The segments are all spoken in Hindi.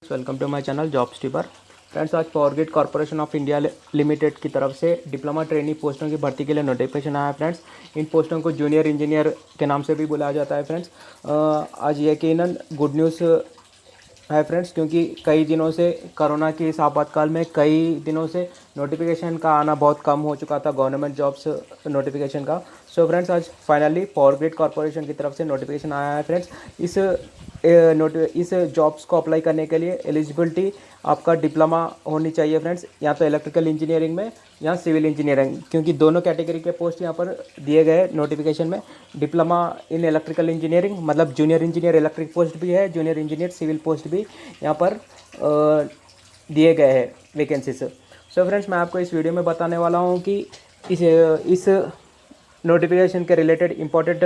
Welcome to my channel Jobs Tipper. Friends, आज Powergrid Corporation of India Limited की तरफ से डिप्लोमा ट्रेनी पोस्टों की भर्ती के लिए नोटिफिकेशन आया है। फ्रेंड्स, इन पोस्टों को जूनियर इंजीनियर के नाम से भी बुलाया जाता है। फ्रेंड्स, आज यकीनन गुड न्यूज़ है फ्रेंड्स, क्योंकि कई दिनों से कोरोना के इस आपातकाल में कई दिनों से नोटिफिकेशन का आना बहुत कम हो चुका था, गवर्नमेंट जॉब्स नोटिफिकेशन का। सो फ्रेंड्स, आज फाइनली पावरग्रिड कॉर्पोरेशन की तरफ से नोटिफिकेशन आया है। फ्रेंड्स, इस जॉब्स को अप्लाई करने के लिए एलिजिबिलिटी आपका डिप्लोमा होनी चाहिए। फ्रेंड्स, या तो इलेक्ट्रिकल इंजीनियरिंग में या सिविल इंजीनियरिंग, क्योंकि दोनों कैटेगरी के पोस्ट यहाँ पर दिए गए नोटिफिकेशन में। डिप्लोमा इन इलेक्ट्रिकल इंजीनियरिंग मतलब जूनियर इंजीनियर इलेक्ट्रिक पोस्ट भी है, जूनियर इंजीनियर सिविल पोस्ट भी यहाँ पर दिए गए हैं वैकेंसीज। सो फ्रेंड्स, मैं आपको इस वीडियो में बताने वाला हूँ कि इस नोटिफिकेशन के रिलेटेड इम्पोर्टेंट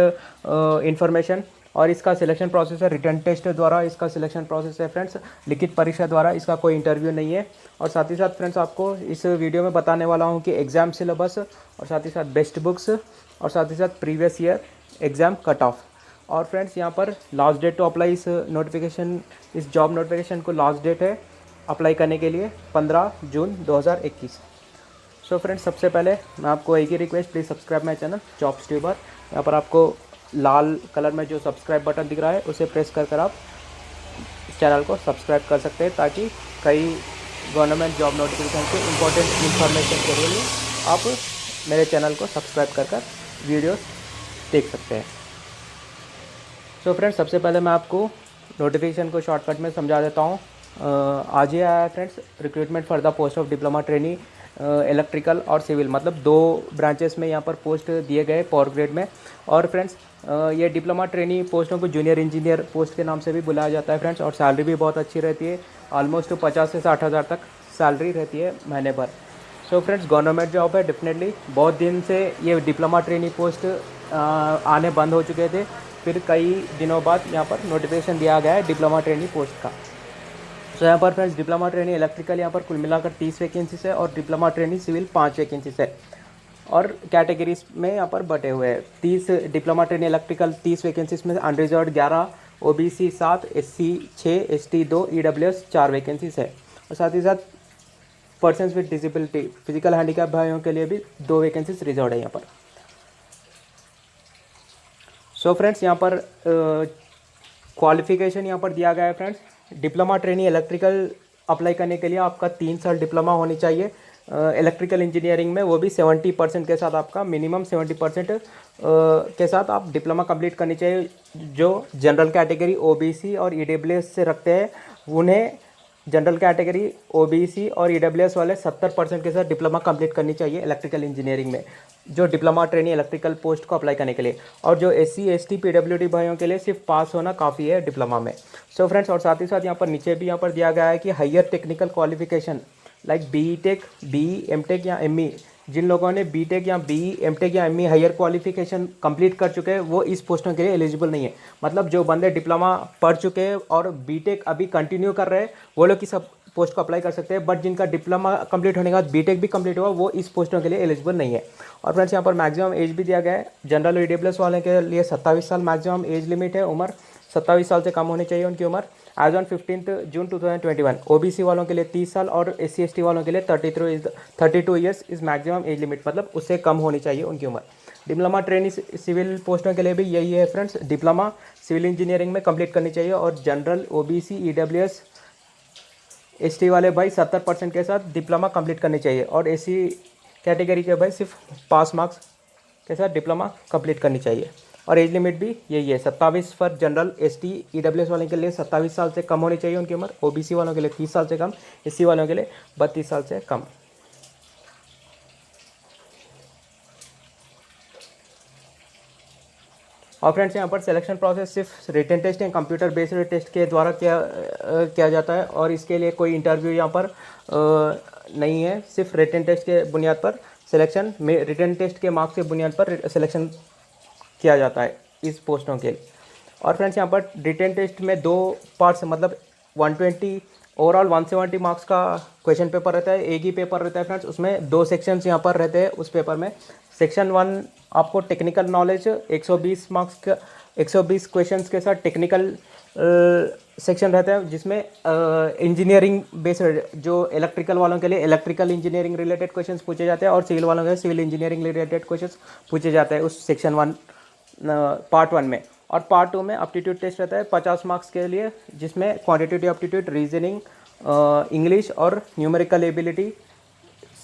इन्फॉर्मेशन और इसका सिलेक्शन प्रोसेस है रिटन टेस्ट द्वारा इसका सिलेक्शन प्रोसेस है। फ्रेंड्स, लिखित परीक्षा द्वारा, इसका कोई इंटरव्यू नहीं है। और साथ ही साथ फ्रेंड्स, आपको इस वीडियो में बताने वाला हूँ कि एग्ज़ाम सिलेबस और साथ ही साथ बेस्ट बुक्स और साथ ही साथ previous year exam cut off. और फ्रेंड्स, यहाँ पर लास्ट डेट टू अप्लाई इस जॉब नोटिफिकेशन को लास्ट डेट है अप्लाई करने के लिए 15 जून 2021। सो फ्रेंड्स, सबसे पहले मैं आपको एक ही request, please subscribe my channel Jobs Tuber. यहाँ पर आपको लाल कलर में जो सब्सक्राइब बटन दिख रहा है उसे प्रेस कर आप इस चैनल को सब्सक्राइब कर सकते हैं, ताकि कई गवर्नमेंट जॉब नोटिफिकेशन के इम्पोर्टेंट इन्फॉर्मेशन के लिए आप मेरे चैनल को सब्सक्राइब कर वीडियोस देख सकते हैं। सो फ्रेंड्स, सबसे पहले मैं आपको नोटिफिकेशन को शॉर्टकट में समझा देता हूँ। आज ही आया है friends, recruitment for the post of diploma trainee electrical और सिविल, मतलब 2 ब्रांचेस में यहाँ पर पोस्ट दिए गए पावर ग्रेड में। और फ्रेंड्स, ये डिप्लोमा ट्रेनी पोस्टों को जूनियर इंजीनियर पोस्ट के नाम से भी बुलाया जाता है। फ्रेंड्स, और सैलरी भी बहुत अच्छी रहती है, ऑलमोस्ट 50 से 60 हज़ार तक सैलरी रहती है महीने भर। सो फ्रेंड्स, गवर्नमेंट जॉब है डेफिनेटली। बहुत दिन से ये डिप्लोमा ट्रेनी पोस्ट आने बंद हो चुके थे, फिर कई दिनों बाद यहाँ पर नोटिफिकेशन दिया गया है डिप्लोमा ट्रेनी पोस्ट का। तो यहाँ पर फ्रेंड्स, डिप्लोमा ट्रेनी इलेक्ट्रिकल यहाँ पर कुल मिलाकर 30 वैकेंसीज है और डिप्लोमा ट्रेनी सिविल 5 वैकेंसीज है। और कैटेगरीज में यहाँ पर बटे हुए हैं 30 डिप्लोमा ट्रेनी इलेक्ट्रिकल 30 वैकेंसीज में unreserved 11, OBC 7, SC 6, ST 2, EWS 4 vacancies है। और साथ ही साथ persons with disability physical handicap भाइयों के लिए भी 2 वैकेंसीज रिजर्व है यहाँ पर। सो फ्रेंड्स, यहाँ पर क्वालिफिकेशन यहाँ पर दिया गया है। Friends, diploma trainee electrical apply करने के लिए आपका 3 साल डिप्लोमा होनी चाहिए इलेक्ट्रिकल इंजीनियरिंग में, वो भी 70% के साथ, आपका मिनिमम 70% के साथ आप डिप्लोमा कंप्लीट करनी चाहिए। जो जनरल कैटेगरी ओबीसी और ईडब्ल्यूएस से रखते हैं, उन्हें जनरल कैटेगरी ओबीसी और ईडब्ल्यूएस वाले 70% के साथ डिप्लोमा कंप्लीट करनी चाहिए इलेक्ट्रिकल इंजीनियरिंग में, जो डिप्लोमा ट्रेनी इलेक्ट्रिकल पोस्ट को अप्लाई करने के लिए। और जो एससी एसटी पीडब्ल्यूडी भाइयों के लिए सिर्फ पास होना काफ़ी है डिप्लोमा में। सो फ्रेंड्स, और साथ ही साथ यहाँ पर नीचे भी यहाँ पर दिया गया है कि higher technical qualification like BTech, BE, MTech या एमई, जिन लोगों ने बीटेक या बीई, एमटेक या एमई हायर क्वालिफिकेशन कंप्लीट कर चुके हैं, वो इस पोस्टों के लिए एलिजिबल नहीं है। मतलब जो बंदे डिप्लोमा पढ़ चुके हैं और बीटेक अभी कंटिन्यू कर रहे हैं, वो लोग इस पोस्ट को अप्लाई कर सकते हैं। बट जिनका डिप्लोमा कंप्लीट होने के बाद बीटेक भी कंप्लीट हुआ, वो इस पोस्टों के लिए एलिजिबल नहीं है। और फ्रेंड्स, यहाँ पर मैक्सिमम एज भी दिया गया है। जनरल ईडब्ल्यूएस वाले के लिए 27 साल मैक्सिमम एज लिमिट है, उम्र 27 साल से कम होनी चाहिए उनकी उम्र एज ऑन 15 जून 2021। ओबीसी वालों के लिए 30 साल और एससी एसटी वालों के लिए 32 years is maximum age limit, मतलब उससे कम होनी चाहिए उनकी उम्र। डिप्लोमा ट्रेनी सिविल पोस्टों के लिए भी यही है फ्रेंड्स, डिप्लोमा सिविल इंजीनियरिंग में कंप्लीट करनी चाहिए। और जनरल ओबीसी ईडब्ल्यूएस एसटी वाले भाई 70% के साथ डिप्लोमा कंप्लीट करनी चाहिए। और एससी कैटेगरी के भाई सिर्फ पास मार्क्स के साथ डिप्लोमा कंप्लीट करनी चाहिए। और एज लिमिट भी यही है 27 फॉर जनरल, एसटी, ईडब्ल्यूएस वालों के लिए 27 साल से कम होनी चाहिए उनकी उम्र, ओबीसी वालों के लिए 30 साल से कम, एससी वालों के लिए 32 साल से कम। और फ्रेंड्स, यहाँ पर सिलेक्शन प्रोसेस सिर्फ रिटन टेस्ट या कंप्यूटर बेस्ड टेस्ट के द्वारा किया जाता है, और इसके लिए कोई इंटरव्यू यहाँ पर नहीं है। सिर्फ रिटन टेस्ट के बुनियाद पर सिलेक्शन में, रिटन टेस्ट के मार्क्स के बुनियाद पर सिलेक्शन किया जाता है इस पोस्टों के लिए। और फ्रेंड्स, यहाँ पर रिटन टेस्ट में 2 पार्ट्स, मतलब 120 ओवरऑल 170 मार्क्स का क्वेश्चन पेपर रहता है, एक ही पेपर रहता है फ्रेंड्स। उसमें 2 सेक्शंस यहाँ पर रहते हैं उस पेपर में। सेक्शन 1 आपको टेक्निकल नॉलेज 120 मार्क्स का 120 क्वेश्चंस के साथ टेक्निकल सेक्शन रहता है जिसमें इंजीनियरिंग बेस्ड जो इलेक्ट्रिकल वालों के लिए इलेक्ट्रिकल इंजीनियरिंग रिलेटेड क्वेश्चंस पूछे जाते हैं और सिविल वालों के लिए सिविल इंजीनियरिंग रिलेटेड क्वेश्चंस पूछे जाते हैं उस सेक्शन 1 पार्ट 1 में। और पार्ट 2 में एप्टीट्यूड टेस्ट रहता है 50 मार्क्स के लिए, जिसमें क्वांटिटेटिव एप्टीट्यूड, रीजनिंग, इंग्लिश और न्यूमेरिकल एबिलिटी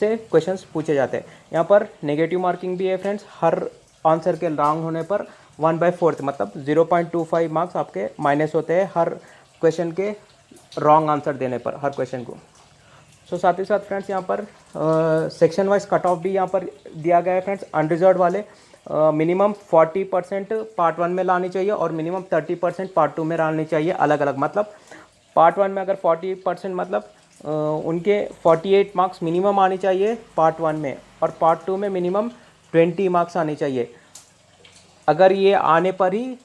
से क्वेश्चंस पूछे जाते हैं। यहाँ पर नेगेटिव मार्किंग भी है फ्रेंड्स, हर आंसर के रॉन्ग होने पर 1/4 मतलब 0.25 मार्क्स आपके माइनस होते हैं हर क्वेश्चन के रॉन्ग आंसर देने पर, हर क्वेश्चन को। सो साथ ही साथ फ्रेंड्स यहाँ पर सेक्शन वाइज कट ऑफ भी यहाँ पर दिया गया है फ्रेंड्स। अनरिजर्व वाले मिनिमम 40% पार्ट 1 में लानी चाहिए और मिनिमम 30% पार्ट 2 में लानी चाहिए अलग अलग। मतलब पार्ट 1 में अगर 40% मतलब उनके 48 मार्क्स मिनिमम आनी चाहिए पार्ट 1 में, और पार्ट 2 में मिनिमम 20 मार्क्स आने चाहिए। अगर ये आने पर ही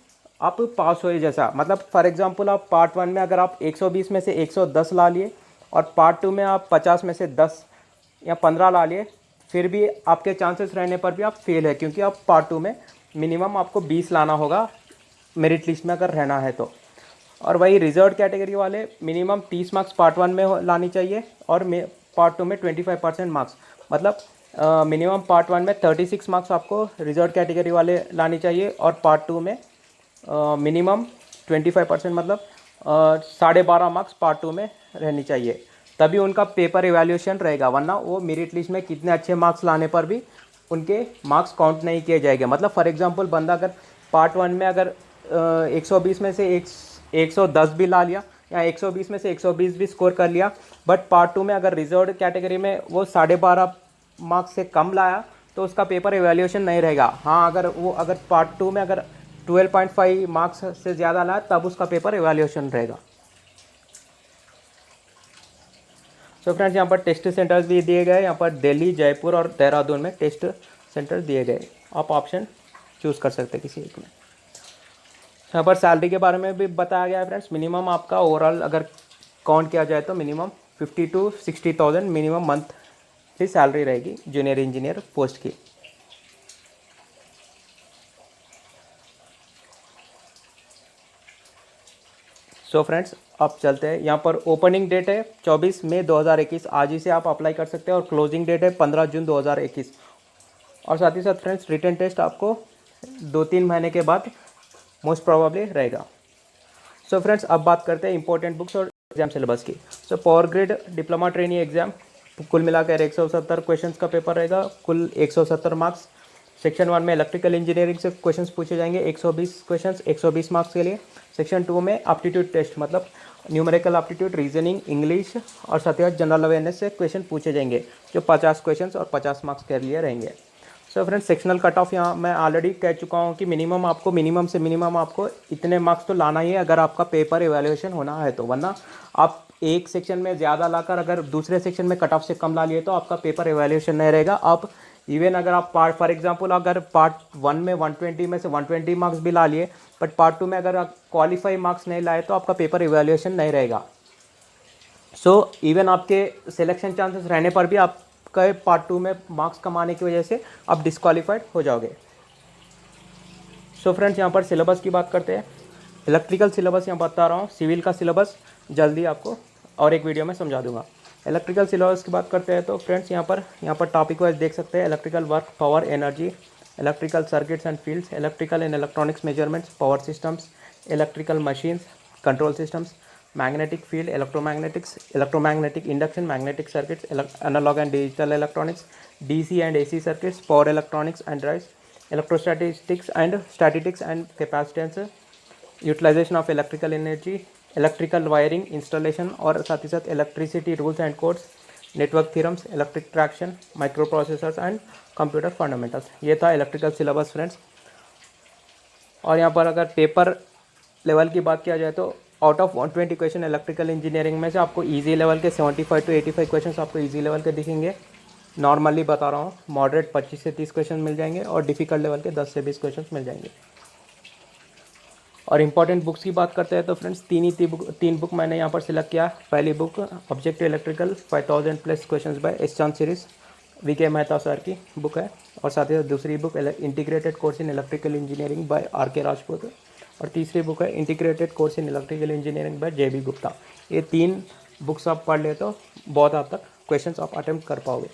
आप पास हुए जैसा, मतलब फॉर एग्जांपल आप पार्ट 1 में अगर आप 120 में से 110 ला लिए और पार्ट 2 में आप 50 में से 10 या 15 ला लिए, फिर भी आपके चांसेस रहने पर भी आप फेल है, क्योंकि आप पार्ट 2 में मिनिमम आपको 20 लाना होगा मेरिट लिस्ट में अगर रहना है तो। और वही रिजर्व कैटेगरी वाले मिनिमम 30 मार्क्स पार्ट 1 में लानी चाहिए और पार्ट 2 में 25% मार्क्स, मतलब मिनिमम पार्ट 1 में 36 मार्क्स आपको रिजर्व कैटेगरी वाले लानी चाहिए और पार्ट 2 में मिनिमम 25% मतलब 12.5 मार्क्स पार्ट 2 में रहनी चाहिए, तभी उनका पेपर इवैल्यूएशन रहेगा। वरना वो मेरिट लिस्ट में कितने अच्छे मार्क्स लाने पर भी उनके मार्क्स काउंट नहीं किए जाएंगे। मतलब फॉर एग्जांपल बंदा अगर पार्ट 1 में अगर 120 में से 110 भी ला लिया या 120 में से 120 भी स्कोर कर लिया, बट पार्ट 2 में अगर रिजर्व कैटेगरी में वो 12.5 मार्क्स से कम लाया तो उसका पेपर इवैल्यूएशन नहीं रहेगा। हाँ, अगर पार्ट 2 में अगर 12.5 मार्क्स से ज़्यादा लाया तब उसका पेपर इवैल्यूएशन रहेगा। सो फ्रेंड्स यहाँ पर टेस्ट सेंटर्स भी दिए गए, यहाँ पर दिल्ली, जयपुर और देहरादून में टेस्ट सेंटर दिए गए। आप ऑप्शन चूज़ कर सकते हैं किसी एक में। यहाँ पर सैलरी के बारे में भी बताया गया है फ्रेंड्स। मिनिमम आपका ओवरऑल अगर काउंट किया जाए तो मिनिमम 50 to 60,000 मिनिमम मंथ की सैलरी रहेगी जूनियर इंजीनियर पोस्ट की। सो फ्रेंड्स आप चलते हैं, यहाँ पर ओपनिंग डेट है 24 मई 2021, आज ही से आप अप्लाई कर सकते हैं, और क्लोजिंग डेट है 15 जून 2021। और साथ ही साथ फ्रेंड्स रिटन टेस्ट आपको 2-3 महीने के बाद मोस्ट प्रोबेबली रहेगा। सो फ्रेंड्स अब बात करते हैं इंपॉर्टेंट बुक्स और एग्जाम सिलेबस की। So power grid diploma trainee exam कुल मिलाकर 170 क्वेश्चंस का पेपर रहेगा, कुल 170 मार्क्स। सेक्शन 1 में इलेक्ट्रिकल इंजीनियरिंग से क्वेश्चंस पूछे जाएंगे 120 क्वेश्चंस 120 मार्क्स के लिए। सेक्शन 2 में एप्टीट्यूड टेस्ट मतलब न्यूमेरिकल एप्टीट्यूड, रीजनिंग, इंग्लिश और साथ ही साथ जनरल अवेयरनेस से क्वेश्चन पूछे जाएंगे जो 50 क्वेश्चंस और 50 मार्क्स के लिए रहेंगे। So friends sectional cut off यहाँ मैं ऑलरेडी कह चुका हूँ कि मिनिमम आपको इतने मार्क्स तो लाना ही है अगर आपका पेपर इवैल्यूएशन होना है तो, वरना आप एक सेक्शन में ज़्यादा लाकर अगर दूसरे सेक्शन में कट ऑफ से कम ला लिए तो आपका पेपर इवैल्यूएशन नहीं रहेगा। आप इवन अगर आप फॉर एग्जांपल अगर पार्ट 1 में 120 में से 120 मार्क्स भी ला लिए, बट पार्ट 2 में अगर आप क्वालिफाई मार्क्स नहीं लाए तो आपका पेपर इवैल्यूएशन नहीं रहेगा। सो इवन आपके सिलेक्शन चांसेस रहने पर भी आपका पार्ट 2 में मार्क्स कमाने की वजह से आप डिस्क्वालीफाइड हो जाओगे। सो फ्रेंड्स यहाँ पर सिलेबस की बात करते हैं। इलेक्ट्रिकल सिलेबस यहाँ बता रहा हूँ, सिविल का सिलेबस जल्दी आपको और एक वीडियो में समझा दूंगा। इलेक्ट्रिकल सिलेबस की बात करते हैं तो फ्रेंड्स यहाँ पर टॉपिक वाइज देख सकते हैं। Electrical work, power, energy, electrical circuits and fields, electrical and electronics measurements, power systems, electrical machines, control systems, magnetic field, electromagnetics, electromagnetic induction, magnetic circuits, analogue and digital electronics, DC and AC circuits, power electronics and drives, electrostatistics and statistics and capacitance, utilisation of electrical energy, electrical wiring installation और साथ ही साथ electricity rules and codes, network theorems, electric traction, micro processors and computer fundamentals. ये था इलेक्ट्रिकल सिलेबस फ्रेंड्स। और यहाँ पर अगर पेपर लेवल की बात किया जाए तो out of 120 question electrical engineering में से आपको इजी लेवल के 75 to 85 क्वेश्चन आपको इजी लेवल के दिखेंगे। नॉर्मली बता रहा हूँ, मॉडरेट 25 से 30 क्वेश्चन मिल जाएंगे और डिफिकल्ट लेवल के 10 से 20 क्वेश्चन मिल जाएंगे। और इंपॉर्टेंट बुक्स की बात करते हैं तो फ्रेंड्स तीन बुक मैंने यहाँ पर सिलेक्ट किया। पहली book objective electrical 5000+ questions by S Chand series, VK Mehta sir की बुक है। और साथ ही साथ दूसरी book integrated course in electrical engineering by R K Rajput, और तीसरी बुक है integrated course in electrical engineering by JB Gupta. ये 3 बुक्स आप पढ़ ले तो बहुत हद तक क्वेश्चंस आप अटेम्प्ट कर पाओगे।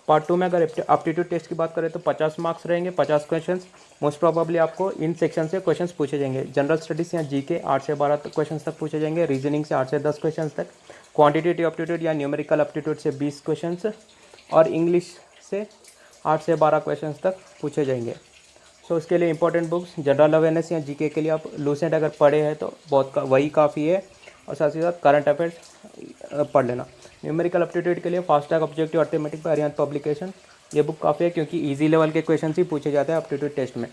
पार्ट 2 में अगर एप्टीट्यूड टेस्ट की बात करें तो 50 मार्क्स रहेंगे, 50 क्वेश्चंस। मोस्ट प्रोबेबली आपको इन सेक्शन से क्वेश्चंस पूछे जाएंगे। जनरल स्टडीज़ या जीके 8 से 12 क्वेश्चंस तक पूछे जाएंगे, रीजनिंग से 8 से 10 क्वेश्चंस तक, क्वांटिटेटिव एप्टीट्यूड या न्यूमेरिकल एप्टीट्यूड से 20 क्वेश्चंस, और इंग्लिश से 8 से 12 क्वेश्चंस तक पूछे जाएंगे। सो इसके लिए इंपॉर्टेंट बुक्स जनरल अवेयरनेस या जीके के लिए आप लूसेंट अगर पढ़े हैं तो वही काफ़ी है, और साथ ही साथ करंट अफेयर्स पढ़ लेना। न्यूमेरिकल एप्टीट्यूड के लिए fast track objective arithmetic by Arihant publication, ये बुक काफ़ी है क्योंकि इजी लेवल के क्वेश्चन ही पूछे जाते हैं एप्टीट्यूड टेस्ट में।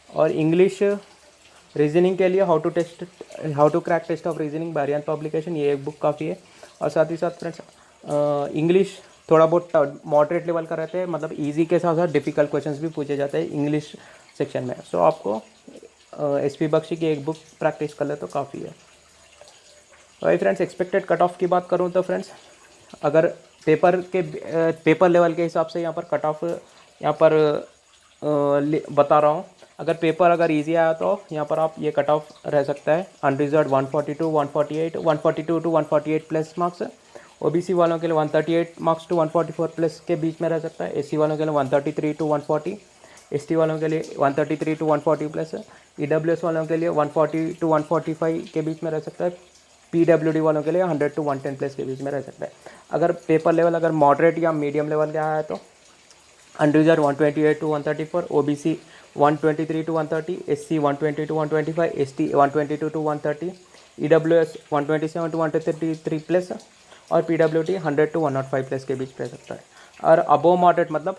और इंग्लिश रीजनिंग के लिए how to crack test of reasoning by Arihant publication, ये एक बुक काफ़ी है। और साथ ही साथ फ्रेंड्स इंग्लिश थोड़ा बहुत मॉडरेट लेवल का रहता है, मतलब इजी के साथ साथ डिफ़िकल्ट क्वेश्चंस भी पूछे जाते हैं इंग्लिश सेक्शन में। सो आपको SP बख्शी की एक बुक प्रैक्टिस कर ले तो काफ़ी है। भाई फ्रेंड्स एक्सपेक्टेड कट ऑफ की बात करूँ तो फ्रेंड्स अगर पेपर लेवल के हिसाब से यहाँ पर कट ऑफ यहाँ पर बता रहा हूँ। अगर इजी आया तो यहाँ पर आप ये कट ऑफ रह सकता है unreserve 142 148 142 to 148 plus marks. OBC वालों के लिए 138 मार्क्स टू 144 प्लस के बीच में रह सकता है। SC वालों के लिए 133 टू 140, ST वालों के लिए 133 टू 140 प्लस, EWS वालों के लिए 140 टू 145 के बीच में रह सकता है। PWD वालों के लिए 100 टू 110 प्लस के बीच में रह सकता है। अगर पेपर लेवल अगर मॉडरेट या मीडियम लेवल का है तो unreserve 128 to 134, OBC 123 to 130, SC 120 to 125, ST 122 to 130, EWS 127 to 133 plus, और PWD 100 टू 105 प्लस के बीच रह सकता है। और अबो मॉडरेट मतलब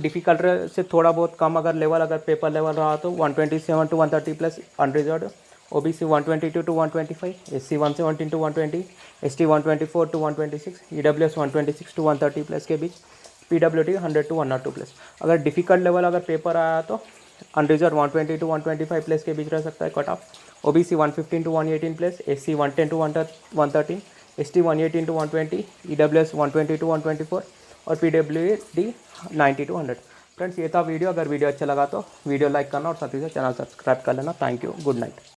डिफ़िकल्ट से थोड़ा बहुत कम अगर पेपर लेवल रहा तो 127 to 130 plus unreserve, OBC 122 to 125, SC 117 to 120, ST 124 to 126, EWS 126 to 130 plus के बीच, PWD 100 टू 102 प्लस। अगर डिफ़िकल्ट लेवल अगर पेपर आया तो अनरिजर्व 120 टू 125 प्लस के बीच रह सकता है cut off, OBC 115 to 118 plus, SC 110 to 113, ST 118 to 120, EWS 120 to 124, और PWD 90 टू 100। फ्रेंड्स ये था वीडियो। अगर वीडियो अच्छा लगा तो वीडियो लाइक करना और साथ ही साथ चैनल सब्सक्राइब कर लेना। Thank you, good night.